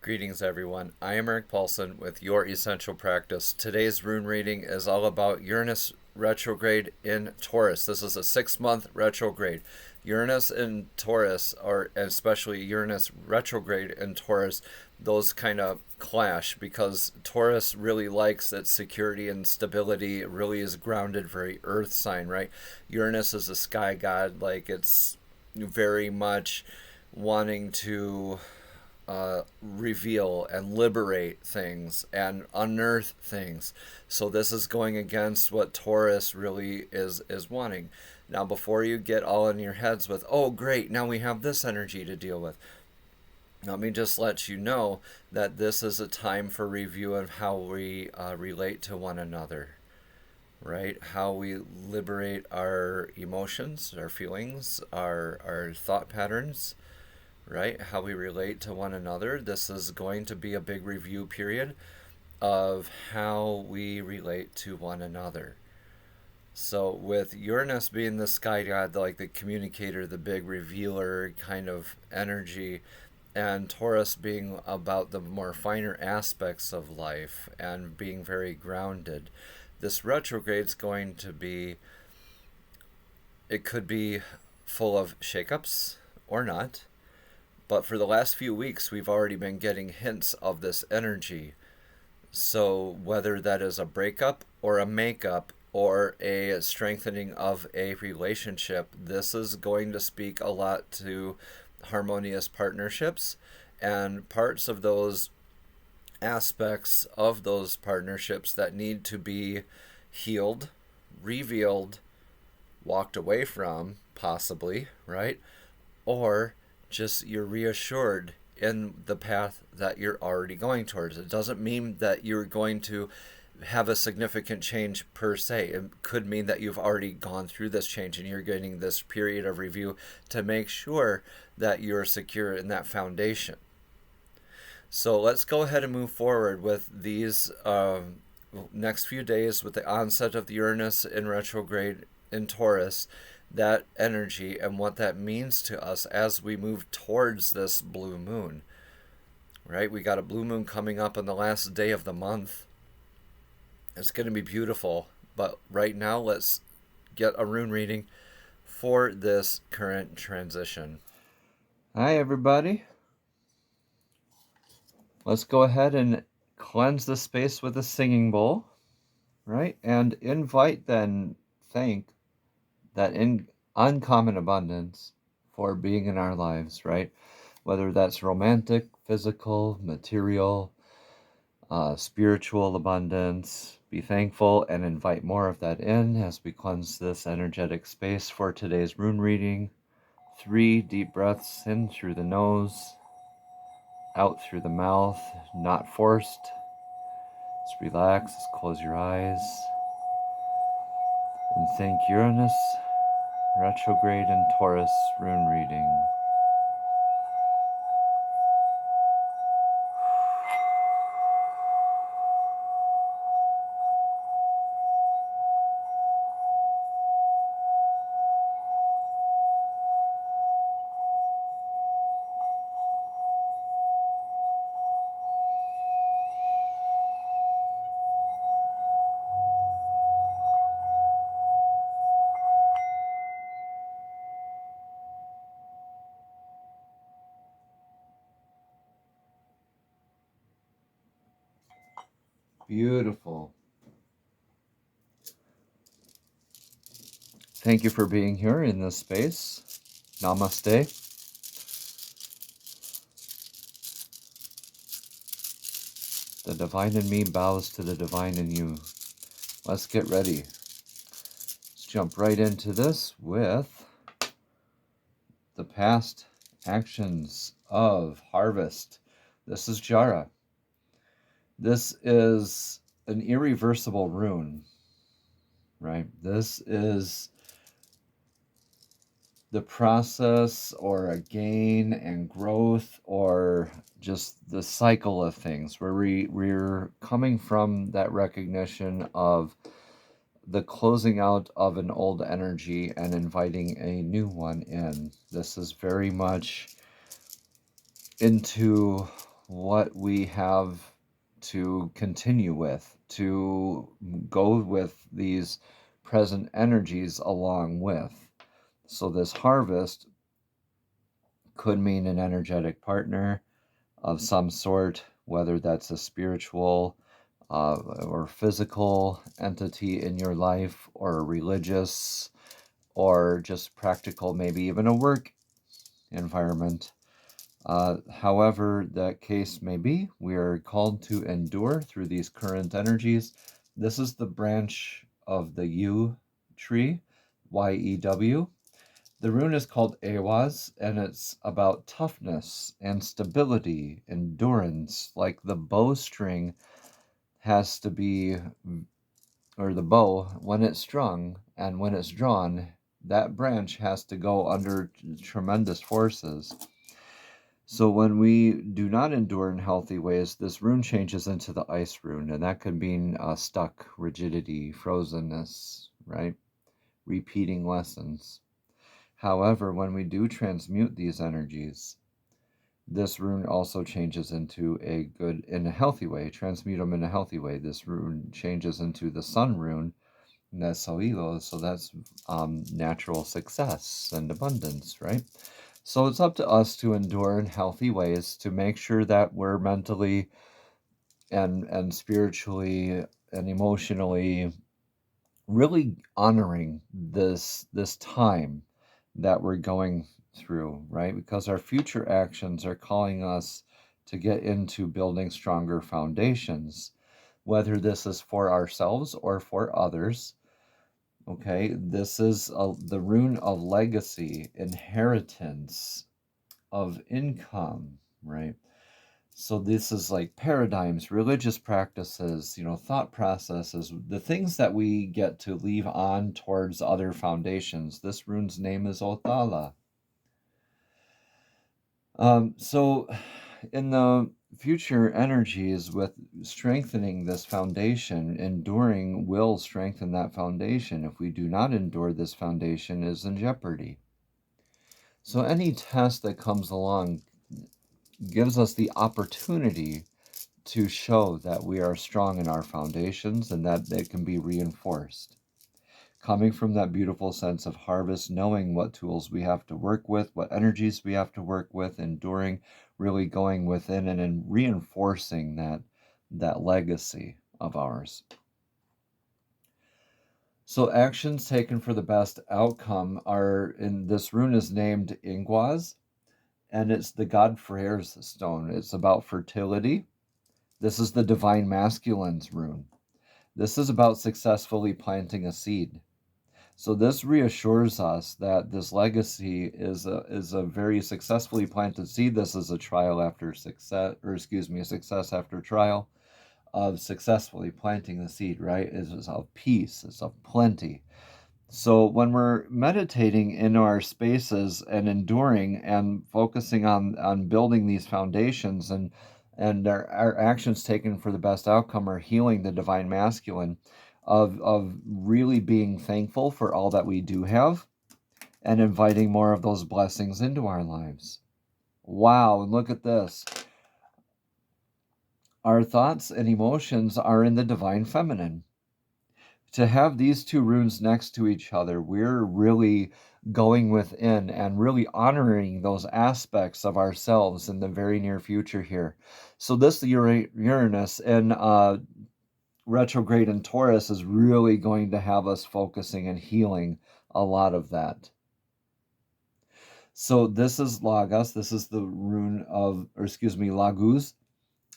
Greetings, everyone. I am Eric Paulson with Your Essential Practice. Today's rune reading is all about Uranus retrograde in Taurus. This is a 6-month retrograde. Uranus in Taurus, or especially Uranus retrograde in Taurus, those kind of clash because Taurus really likes its security and stability. It really is grounded, very earth sign, right? Uranus is a sky god, like it's very much wanting to reveal and liberate things and unearth things. So this is going against what Taurus really is wanting. Now, before you get all in your heads with, oh great, now we have this energy to deal with, let me just let you know that this is a time for review of how we relate to one another, right? How we liberate our emotions, our feelings, our thought patterns, right? How we relate to one another. This is going to be a big review period of how we relate to one another. So with Uranus being the sky god, like the communicator, the big revealer kind of energy, and Taurus being about the more finer aspects of life and being very grounded, this retrograde is going to be, it could be full of shakeups or not. But for the last few weeks, we've already been getting hints of this energy. So whether that is a breakup or a makeup or a strengthening of a relationship, this is going to speak a lot to harmonious partnerships and parts of those aspects of those partnerships that need to be healed, revealed, walked away from, possibly, right? Or just you're reassured in the path that you're already going towards. It doesn't mean that you're going to have a significant change per se. It could mean that you've already gone through this change and you're getting this period of review to make sure that you're secure in that foundation. So let's go ahead and move forward with these next few days with the onset of the Uranus in retrograde in Taurus, that energy and what that means to us as we move towards this blue moon, right? We got a blue moon coming up on the last day of the month. It's going to be beautiful, but right now let's get a rune reading for this current transition. Hi everybody. Let's go ahead and cleanse the space with a singing bowl, right? And invite, then thank that in uncommon abundance for being in our lives, right? Whether that's romantic, physical, material, spiritual abundance. Be thankful and invite more of that in as we cleanse this energetic space for today's rune reading. 3 deep breaths in through the nose, out through the mouth, not forced. Just relax, just close your eyes. And thank Uranus retrograde in Taurus rune reading. Beautiful. Thank you for being here in this space. Namaste. The divine in me bows to the divine in you. Let's get ready. Let's jump right into this with the past actions of harvest. This is Jara. This is an irreversible rune, right? This is the process or a gain and growth or just the cycle of things where we're coming from that recognition of the closing out of an old energy and inviting a new one in. This is very much into what we have to continue with, to go with these present energies along with. So this harvest could mean an energetic partner of some sort, whether that's a spiritual or physical entity in your life, or a religious, or just practical, maybe even a work environment. However that case may be, we are called to endure through these current energies. This is the branch of the yew tree, Y-E-W. The rune is called Ehwaz, and it's about toughness and stability, endurance. Like the bowstring has to be, or the bow, when it's strung and when it's drawn, that branch has to go under tremendous forces. So when we do not endure in healthy ways, this rune changes into the ice rune, and that could mean stuck, rigidity, frozenness, right? Repeating lessons. However, when we do transmute these energies, this rune also changes into in a healthy way, transmute them in a healthy way. This rune changes into the sun rune, Nesoilo, so that's natural success and abundance, right? So it's up to us to endure in healthy ways, to make sure that we're mentally and spiritually and emotionally really honoring this time that we're going through, right? Because our future actions are calling us to get into building stronger foundations, whether this is for ourselves or for others. Okay, this is the rune of legacy, inheritance, of income, right? So this is like paradigms, religious practices, thought processes, the things that we get to leave on towards other foundations. This rune's name is Othala. So in the future energies, with strengthening this foundation, enduring will strengthen that foundation. If we do not endure, this foundation is in jeopardy. So any test that comes along gives us the opportunity to show that we are strong in our foundations and that they can be reinforced. Coming from that beautiful sense of harvest, knowing what tools we have to work with, what energies we have to work with, enduring, really going within and reinforcing that legacy of ours. So actions taken for the best outcome are, in this rune is named Ingwaz, and it's the god Freyr's stone. It's about fertility. This is the divine masculine's rune. This is about successfully planting a seed. So this reassures us that this legacy is a very successfully planted seed. This is a trial after success, a success after trial of successfully planting the seed, right? It's of peace, it's of plenty. So when we're meditating in our spaces and enduring and focusing on building these foundations, and our actions taken for the best outcome are healing the divine masculine, of really being thankful for all that we do have and inviting more of those blessings into our lives. Wow, and look at this. Our thoughts and emotions are in the divine feminine. To have these two runes next to each other, we're really going within and really honoring those aspects of ourselves in the very near future here. So this Uranus in retrograde in Taurus is really going to have us focusing and healing a lot of that. So this is Lagos. This is the rune of, Laguz.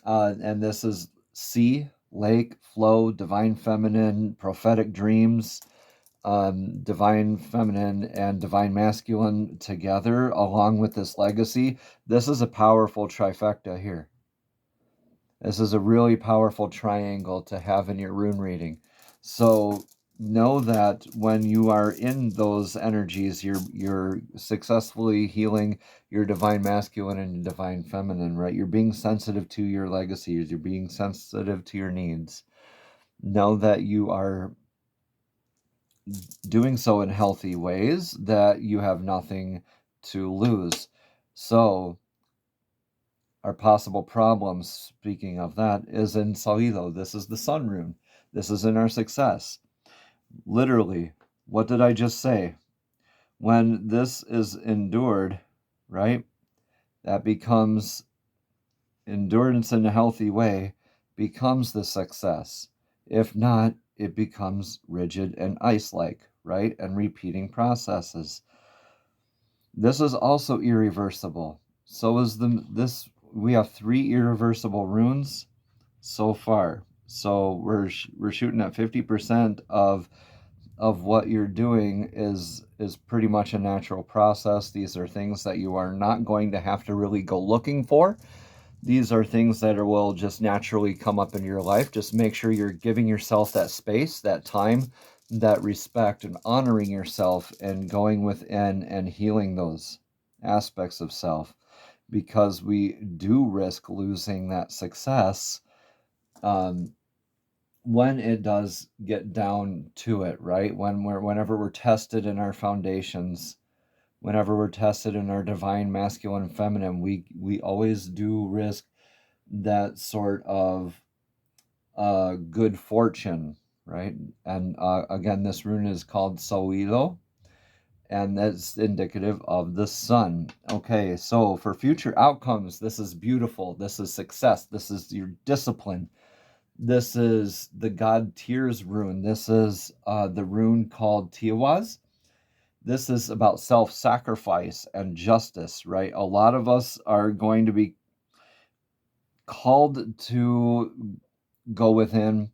And this is sea, lake, flow, divine feminine, prophetic dreams, divine feminine and divine masculine together, along with this legacy. This is a powerful trifecta here. This is a really powerful triangle to have in your rune reading. So know that when you are in those energies, you're successfully healing your divine masculine and your divine feminine, right? You're being sensitive to your legacies. You're being sensitive to your needs. Know that you are doing so in healthy ways, that you have nothing to lose. So our possible problems, speaking of that, is in Salilo. This is the Sun rune. This is in our success. Literally, what did I just say? When this is endured, right, that becomes endurance in a healthy way, becomes the success. If not, it becomes rigid and ice-like, right, and repeating processes. This is also irreversible. So is this. We have 3 irreversible runes so far. So we're shooting at 50% of what you're doing is pretty much a natural process. These are things that you are not going to have to really go looking for. These are things that will just naturally come up in your life. Just make sure you're giving yourself that space, that time, that respect, and honoring yourself and going within and healing those aspects of self, because we do risk losing that success when it does get down to it, right? Whenever we're tested in our foundations, whenever we're tested in our divine masculine and feminine, we always do risk that sort of good fortune, right? And again, this rune is called Sawilo, and that's indicative of the sun. Okay, so for future outcomes, this is beautiful. This is success. This is your discipline. This is the god Tears rune. This is the rune called Tiawaz. This is about self-sacrifice and justice, right? A lot of us are going to be called to go within,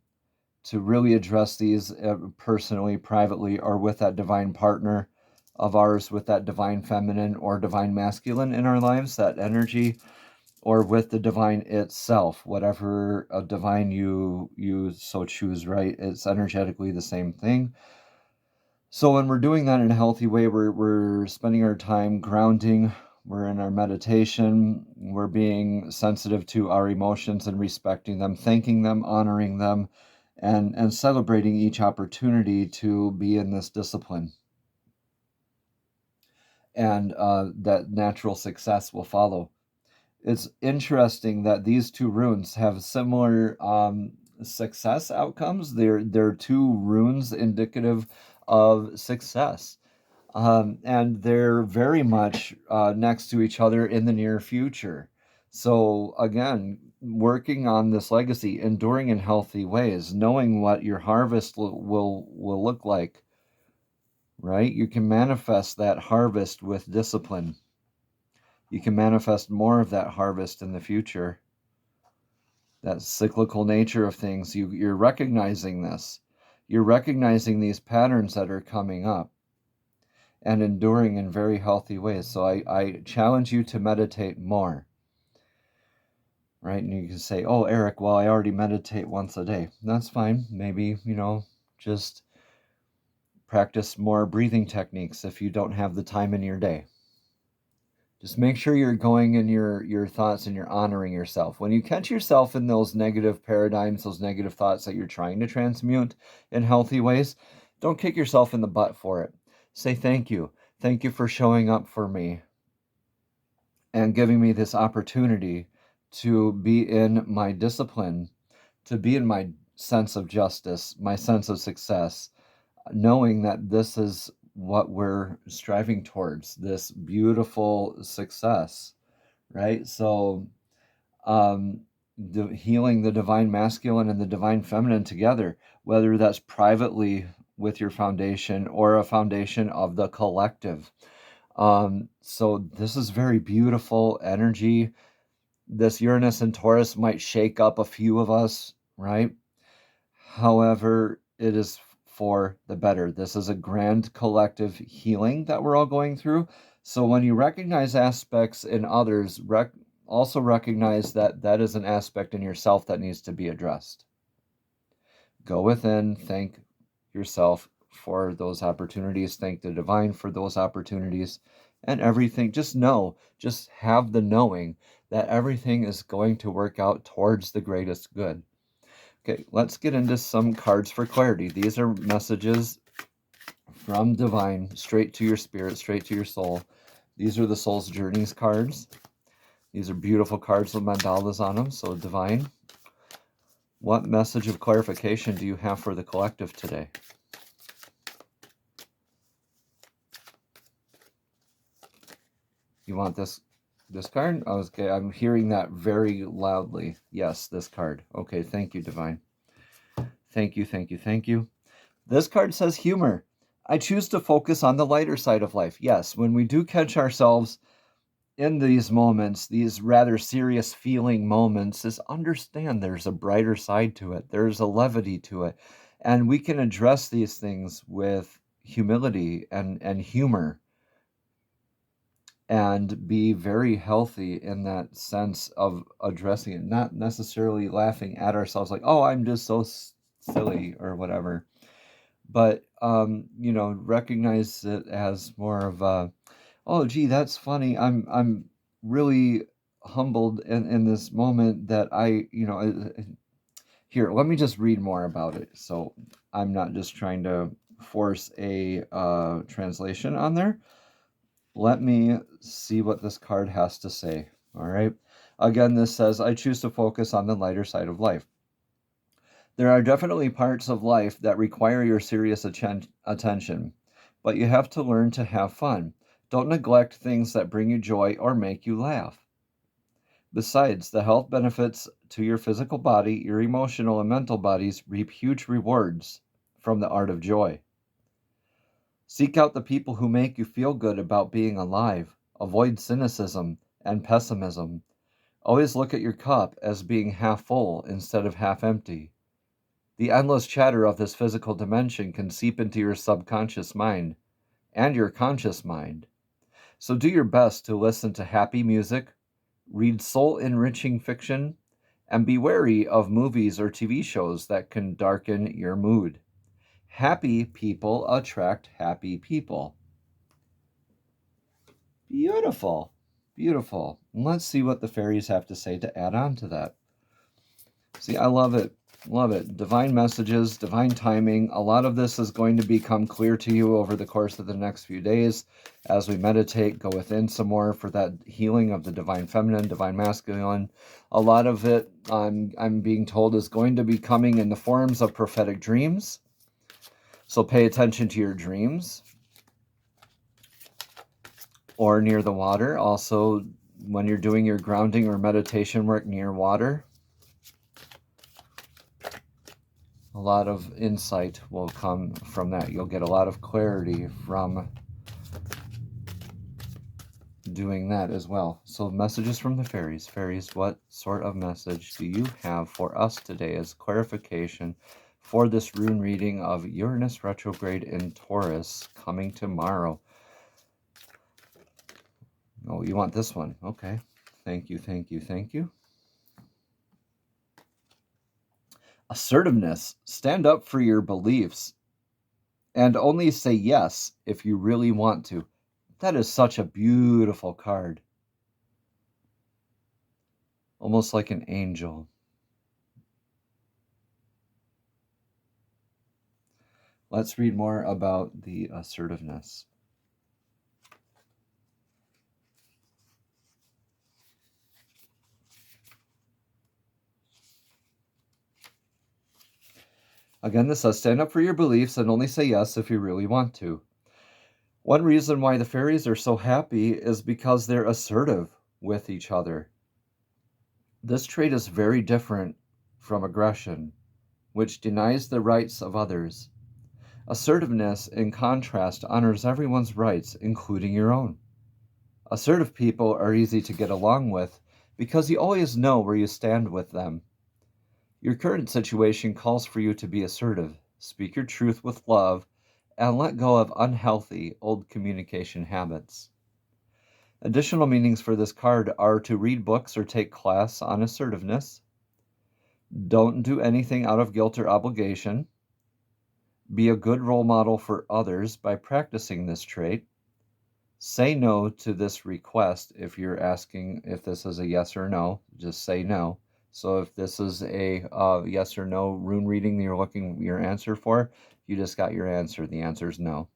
to really address these personally, privately, or with that divine partner of ours, with that divine feminine or divine masculine in our lives, that energy, or with the divine itself, whatever a divine you so choose, right? It's energetically the same thing. So when we're doing that in a healthy way, we're spending our time grounding, we're in our meditation, we're being sensitive to our emotions and respecting them, thanking them, honoring them, and celebrating each opportunity to be in this discipline. And that natural success will follow. It's interesting that these 2 runes have similar success outcomes. They're 2 runes indicative of success. And they're very much next to each other in the near future. So again, working on this legacy, enduring in healthy ways, knowing what your harvest will look like, right? You can manifest that harvest with discipline. You can manifest more of that harvest in the future. That cyclical nature of things, you're recognizing this. You're recognizing these patterns that are coming up and enduring in very healthy ways. So I challenge you to meditate more, right? And you can say, oh, Eric, well, I already meditate once a day. That's fine. Maybe, just practice more breathing techniques if you don't have the time in your day. Just make sure you're going in your thoughts and you're honoring yourself. When you catch yourself in those negative paradigms, those negative thoughts that you're trying to transmute in healthy ways, don't kick yourself in the butt for it. Say thank you. Thank you for showing up for me and giving me this opportunity to be in my discipline, to be in my sense of justice, my sense of success, knowing that this is what we're striving towards, this beautiful success, right? So healing the divine masculine and the divine feminine together, whether that's privately with your foundation or a foundation of the collective. So this is very beautiful energy. This Uranus and Taurus might shake up a few of us, right? However, it is for the better. This is a grand collective healing that we're all going through. So when you recognize aspects in others, also recognize that that is an aspect in yourself that needs to be addressed. Go within, thank yourself for those opportunities, thank the divine for those opportunities, and everything. Just have the knowing that everything is going to work out towards the greatest good. Okay, let's get into some cards for clarity. These are messages from divine, straight to your spirit, straight to your soul. These are the soul's journeys cards. These are beautiful cards with mandalas on them. So Divine, what message of clarification do you have for the collective today? You want this card? Okay, I'm hearing that very loudly. Yes, this card. Okay, thank you, Divine. Thank you, thank you, thank you. This card says humor. I choose to focus on the lighter side of life. Yes, when we do catch ourselves in these moments, these rather serious feeling moments, is understand there's a brighter side to it. There's a levity to it. And we can address these things with humility and humor and be very healthy in that sense of addressing it, not necessarily laughing at ourselves like, oh, I'm just so silly or whatever. But, recognize it as more of a, oh, gee, that's funny. I'm really humbled in this moment that here, let me just read more about it. So I'm not just trying to force a translation on there. Let me see what this card has to say. All right. Again, this says, I choose to focus on the lighter side of life. There are definitely parts of life that require your serious attention, but you have to learn to have fun. Don't neglect things that bring you joy or make you laugh. Besides, the health benefits to your physical body, your emotional and mental bodies reap huge rewards from the art of joy. Seek out the people who make you feel good about being alive. Avoid cynicism and pessimism. Always look at your cup as being half full instead of half empty. The endless chatter of this physical dimension can seep into your subconscious mind and your conscious mind. So do your best to listen to happy music, read soul-enriching fiction, and be wary of movies or TV shows that can darken your mood. Happy people attract happy people. Beautiful. Beautiful. Let's see what the fairies have to say to add on to that. See, I love it. Love it. Divine messages, divine timing. A lot of this is going to become clear to you over the course of the next few days as we meditate, go within some more for that healing of the divine feminine, divine masculine. A lot of it, I'm being told, is going to be coming in the forms of prophetic dreams. So pay attention to your dreams. Or near the water. Also, when you're doing your grounding or meditation work near water, a lot of insight will come from that. You'll get a lot of clarity from doing that as well. So messages from the fairies. Fairies, what sort of message do you have for us today as clarification for this rune reading of Uranus Retrograde in Taurus coming tomorrow? Oh, you want this one? Okay. Thank you, thank you, thank you. Assertiveness. Stand up for your beliefs and only say yes if you really want to. That is such a beautiful card. Almost like an angel. Let's read more about the assertiveness. Again, this says, stand up for your beliefs and only say yes if you really want to. One reason why the fairies are so happy is because they're assertive with each other. This trait is very different from aggression, which denies the rights of others. Assertiveness, in contrast, honors everyone's rights, including your own. Assertive people are easy to get along with because you always know where you stand with them. Your current situation calls for you to be assertive, speak your truth with love, and let go of unhealthy old communication habits. Additional meanings for this card are to read books or take class on assertiveness. Don't do anything out of guilt or obligation. Be a good role model for others by practicing this trait. Say no to this request if you're asking if this is a yes or no. Just say no. So if this is a yes or no rune reading that you're looking your answer for, you just got your answer. The answer is no.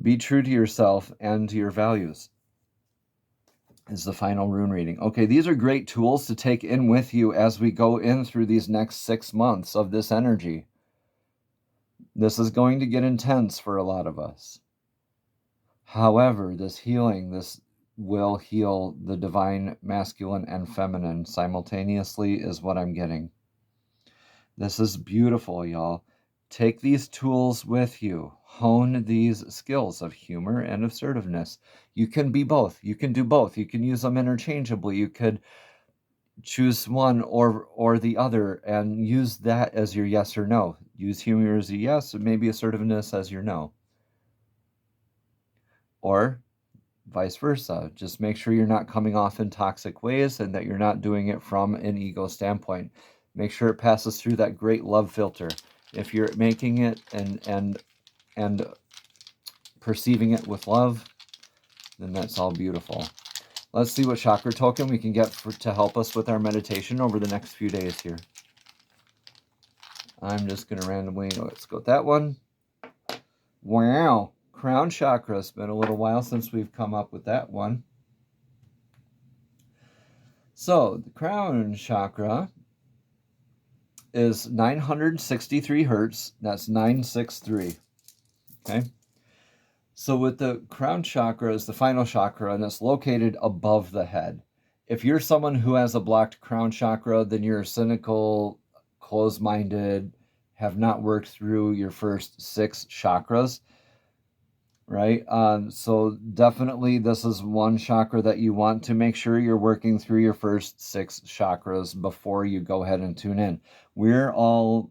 Be true to yourself and to your values. is the final rune reading. Okay, these are great tools to take in with you as we go in through these next 6 months of this energy. This is going to get intense for a lot of us. However, this healing, this will heal the divine masculine and feminine simultaneously is what I'm getting. This is beautiful, y'all. Take these tools with you. Hone these skills of humor and assertiveness. You can be both. You can do both. You can use them interchangeably. You could choose one or the other and use that as your yes or no. Use humor as a yes, and maybe assertiveness as your no. Or vice versa. Just make sure you're not coming off in toxic ways and that you're not doing it from an ego standpoint. Make sure it passes through that great love filter. If you're making it and perceiving it with love, then that's all beautiful. Let's see what chakra token we can get to help us with our meditation over the next few days here. I'm just going to randomly, let's go with that one. Wow, crown chakra. It's been a little while since we've come up with that one. So the crown chakra is 963 hertz. That's 963. Okay. So with the crown chakra is the final chakra, and it's located above the head. If you're someone who has a blocked crown chakra, then you're cynical, closed-minded, have not worked through your first 6 chakras, right? So definitely this is one chakra that you want to make sure you're working through your first 6 chakras before you go ahead and tune in. We're all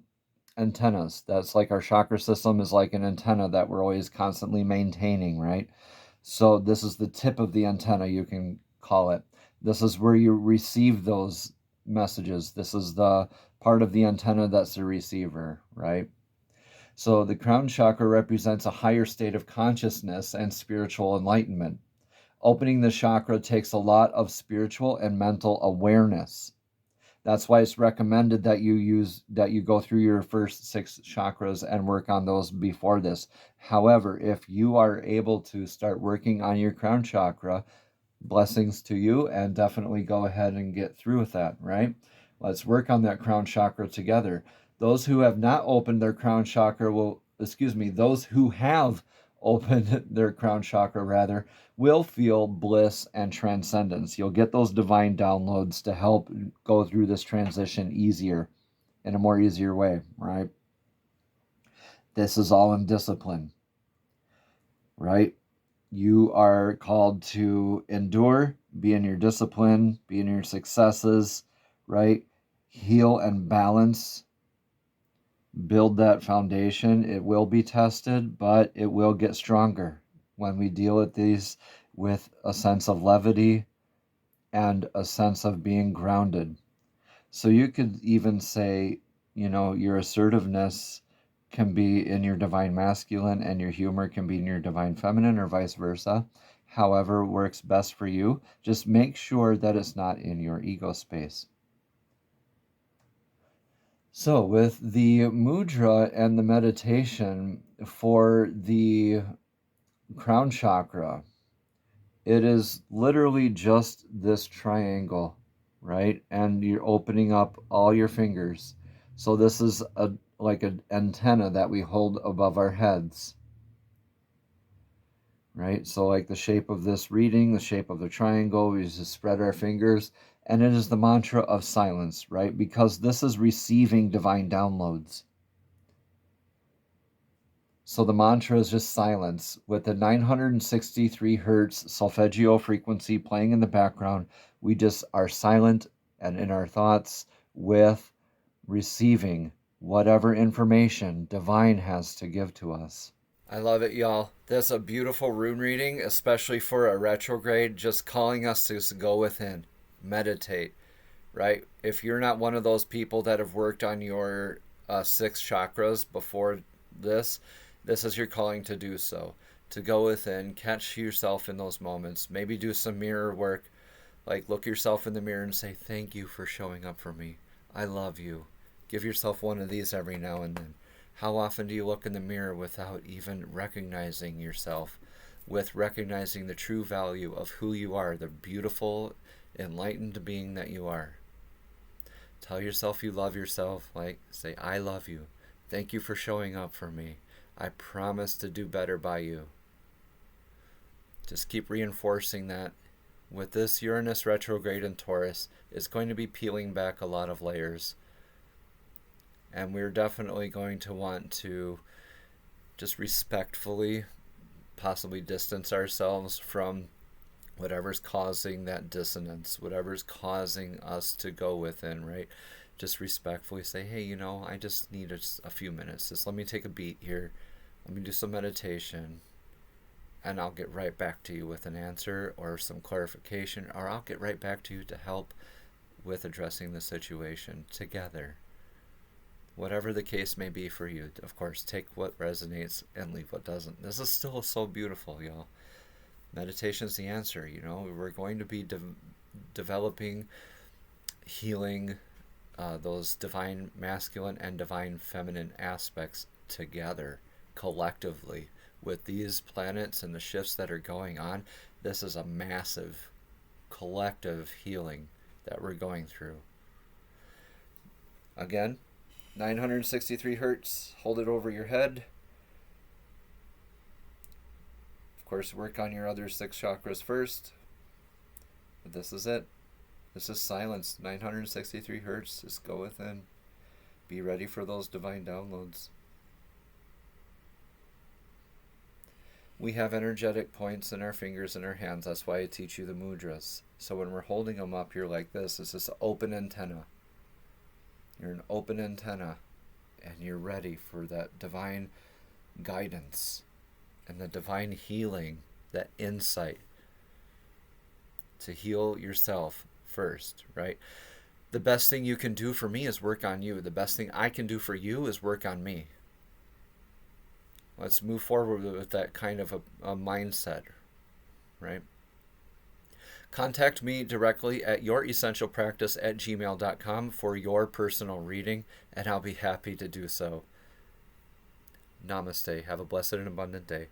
antennas. That's like our chakra system is like an antenna that we're always constantly maintaining, right? So this is the tip of the antenna, you can call it. This is where you receive those messages. This is the part of the antenna that's the receiver, right? So the crown chakra represents a higher state of consciousness and spiritual enlightenment. Opening the chakra takes a lot of spiritual and mental awareness. That's why it's recommended that you go through your first 6 chakras and work on those before this. However, if you are able to start working on your crown chakra, blessings to you, and definitely go ahead and get through with that, right? Let's work on that crown chakra together. Those who have not opened their crown chakra those who have opened their crown chakra will feel bliss and transcendence. You'll get those divine downloads to help go through this transition easier, in a more easier way, right? This is all in discipline, right? You are called to endure, be in your discipline, be in your successes, right? Heal and balance. Build that foundation. It will be tested, but it will get stronger when we deal with these with a sense of levity and a sense of being grounded. So you could even say, your assertiveness can be in your divine masculine and your humor can be in your divine feminine, or vice versa. However works best for you. Just make sure that it's not in your ego space. So with the mudra and the meditation for the crown chakra, it is literally just this triangle, right? And you're opening up all your fingers. So this is like an antenna that we hold above our heads, right? So like the shape of this reading, the shape of the triangle, we just spread our fingers, and it is the mantra of silence, right? Because this is receiving divine downloads. So the mantra is just silence with the 963 hertz solfeggio frequency playing in the background. We just are silent and in our thoughts with receiving whatever information divine has to give to us. I love it, y'all. That's a beautiful rune reading, especially for a retrograde, just calling us to go within, meditate, right? If you're not one of those people that have worked on your 6 chakras before this is your calling to do so. To go within, catch yourself in those moments. Maybe do some mirror work. Like look yourself in the mirror and say, thank you for showing up for me. I love you. Give yourself one of these every now and then. How often do you look in the mirror without even recognizing yourself? with recognizing the true value of who you are, the beautiful, enlightened being that you are. Tell yourself you love yourself. Like, say, I love you. Thank you for showing up for me. I promise to do better by you. Just keep reinforcing that. With this Uranus retrograde in Taurus, it's going to be peeling back a lot of layers. And we're definitely going to want to just respectfully possibly distance ourselves from whatever's causing that dissonance, whatever's causing us to go within, right? Just respectfully say, hey, I just need a few minutes. Just let me take a beat here. Let me do some meditation. And I'll get right back to you with an answer or some clarification, or I'll get right back to you to help with addressing the situation together. Whatever the case may be for you, of course, take what resonates and leave what doesn't. This is still so beautiful, y'all. Meditation's the answer, We're going to be developing, healing those divine masculine and divine feminine aspects together, collectively. With these planets and the shifts that are going on, this is a massive collective healing that we're going through. Again, 963 hertz, hold it over your head. Of course, work on your other 6 chakras first. But this is it. This is silence. 963 hertz. Just go within. Be ready for those divine downloads. We have energetic points in our fingers and our hands. That's why I teach you the mudras. So when we're holding them up, you're like this. It's this open antenna. You're an open antenna, and you're ready for that divine guidance and the divine healing, that insight to heal yourself first, right? The best thing you can do for me is work on you. The best thing I can do for you is work on me. Let's move forward with that kind of a mindset, right? Contact me directly at youressentialpractice@gmail.com for your personal reading, and I'll be happy to do so. Namaste. Have a blessed and abundant day.